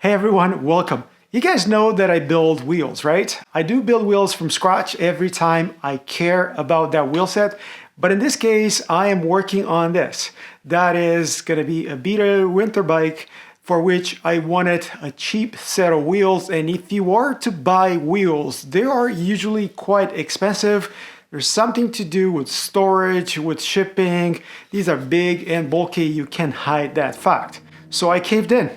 Hey everyone, welcome. You guys know that I build wheels, right? I do build wheels from scratch every time I care about that wheel set. But in this case, I am working on this. That is gonna be a Beta winter bike for which I wanted a cheap set of wheels. And if you are to buy wheels, they are usually quite expensive. There's something to do with storage, with shipping. These are big and bulky, you can't hide that fact. So I caved in.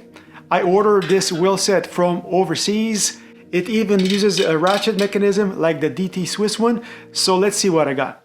I ordered this wheel set from overseas. It even uses a ratchet mechanism like the DT Swiss one. So let's see what I got.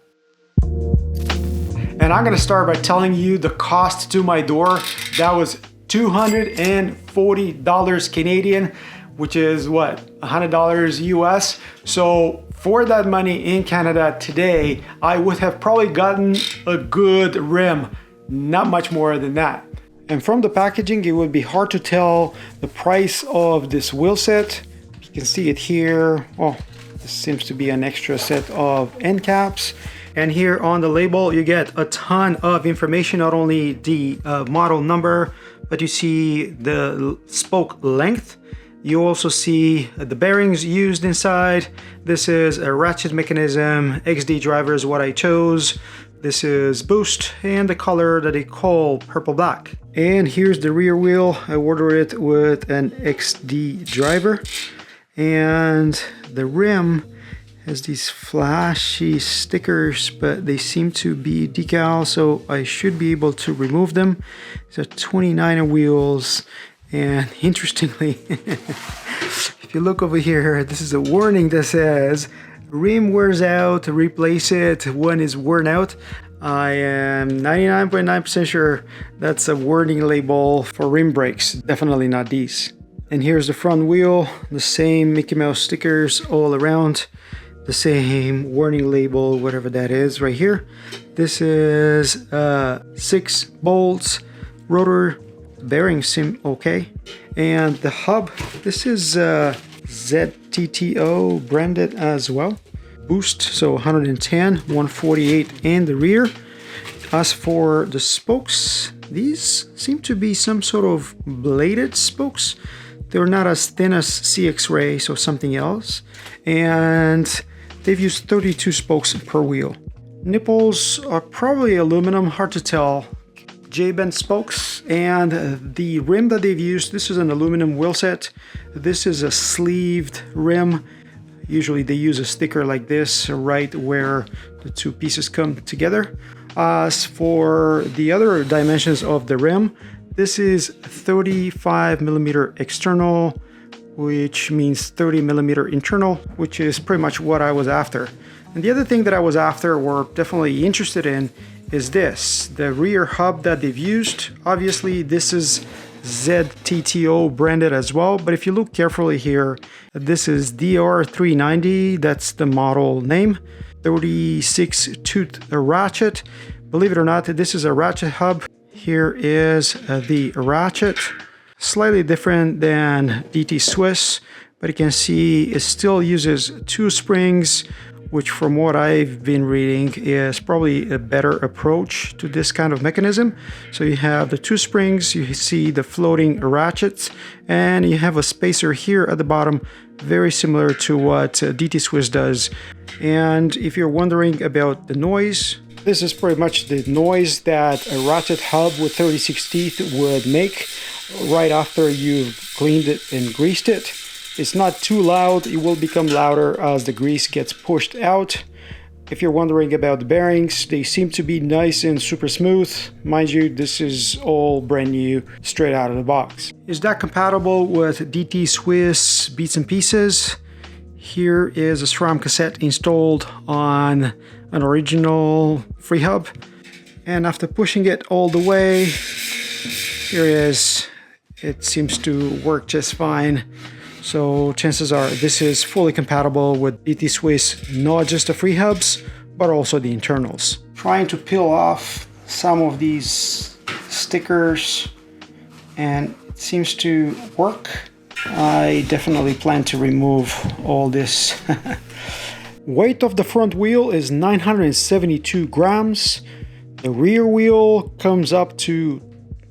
And I'm gonna start by telling you the cost to my door. That was $240 Canadian, which is what, $100 US. So for that money in Canada today, I would have probably gotten a good rim, not much more than that. And from the packaging, it would be hard to tell the price of this wheel set. You can see it here. Oh, this seems to be an extra set of end caps. And here on the label, you get a ton of information, not only the model number, but you see the spoke length. You also see the bearings used inside. This is a ratchet mechanism. XD driver is what I chose. This is Boost and the color that they call purple black. And here's the rear wheel. I ordered it with an XD driver. And the rim has these flashy stickers, but they seem to be decal, so I should be able to remove them. These are 29er wheels. And interestingly, if you look over here, this is a warning that says, rim wears out, replace it when it's worn out. I am 99.9% sure that's a warning label for rim brakes, definitely not these. And here's the front wheel, the same Mickey Mouse stickers all around, the same warning label, whatever that is right here. This is 6 bolts, rotor bearings seem okay. And the hub, this is ZTTO branded as well. Boost, so 110, 148 in the rear. As for the spokes, these seem to be some sort of bladed spokes. They're not as thin as CX-Ray, so something else. And they've used 32 spokes per wheel. Nipples are probably aluminum, hard to tell. J-bend spokes, and the rim that they've used, this is an aluminum wheel set. This is a sleeved rim. Usually they use a sticker like this right where the two pieces come together. As for the other dimensions of the rim, this is 35 millimeter external, which means 30 millimeter internal, which is pretty much what I was after. And the other thing that I was after, or definitely interested in, is this, the rear hub that they've used. Obviously this is ZTTO branded as well, but if you look carefully here, this is DR390, that's the model name. 36 tooth ratchet. Believe it or not, this is a ratchet hub. Here is the ratchet, slightly different than DT Swiss, but you can see it still uses 2 springs, which from what I've been reading is probably a better approach to this kind of mechanism. So you have the 2 springs, you see the floating ratchets, and you have a spacer here at the bottom, very similar to what DT Swiss does. And if you're wondering about the noise, this is pretty much the noise that a ratchet hub with 36 teeth would make right after you've cleaned it and greased it. It's not too loud, it will become louder as the grease gets pushed out. If you're wondering about the bearings, they seem to be nice and super smooth. Mind you, this is all brand new, straight out of the box. Is that compatible with DT Swiss bits and pieces? Here is a SRAM cassette installed on an original free hub. And after pushing it all the way, here it is. It seems to work just fine. So chances are this is fully compatible with DT Swiss, not just the free hubs, but also the internals. Trying to peel off some of these stickers, and it seems to work. I definitely plan to remove all this. Weight of the front wheel is 972 grams. The rear wheel comes up to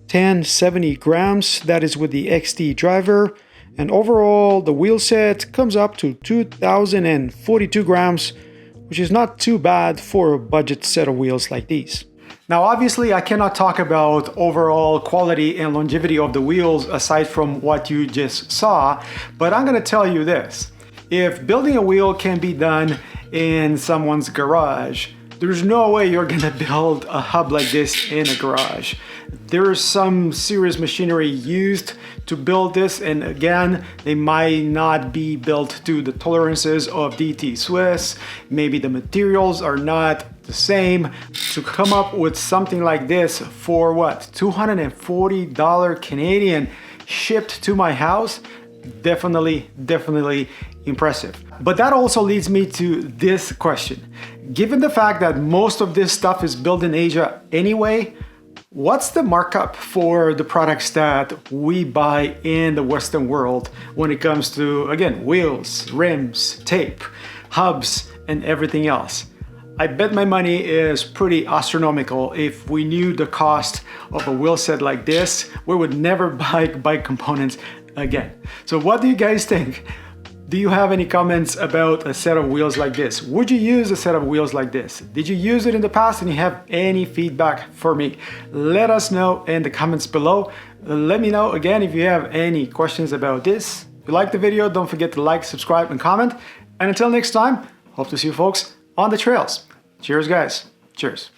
1070 grams, that is with the XT driver. And overall, the wheel set comes up to 2042 grams, which is not too bad for a budget set of wheels like these. Now, obviously, I cannot talk about overall quality and longevity of the wheels aside from what you just saw, but I'm gonna tell you this. If building a wheel can be done in someone's garage, there's no way you're gonna build a hub like this in a garage. There's some serious machinery used to build this, and again, they might not be built to the tolerances of DT Swiss. Maybe the materials are not the same. To come up with something like this for what, $240 Canadian shipped to my house? Definitely impressive. But that also leads me to this question. Given the fact that most of this stuff is built in Asia anyway, what's the markup for the products that we buy in the Western world when it comes to, again, wheels, rims, tape, hubs, and everything else? I bet my money is pretty astronomical. If we knew the cost of a wheel set like this, we would never buy bike components again. So what do you guys think? Do you have any comments about a set of wheels like this? Would you use a set of wheels like this? Did you use it in the past and you have any feedback for me? Let us know in the comments below. Let me know again if you have any questions about this. If you like the video, don't forget to like, subscribe, and comment. And until next time, hope to see you folks on the trails. Cheers, guys. Cheers.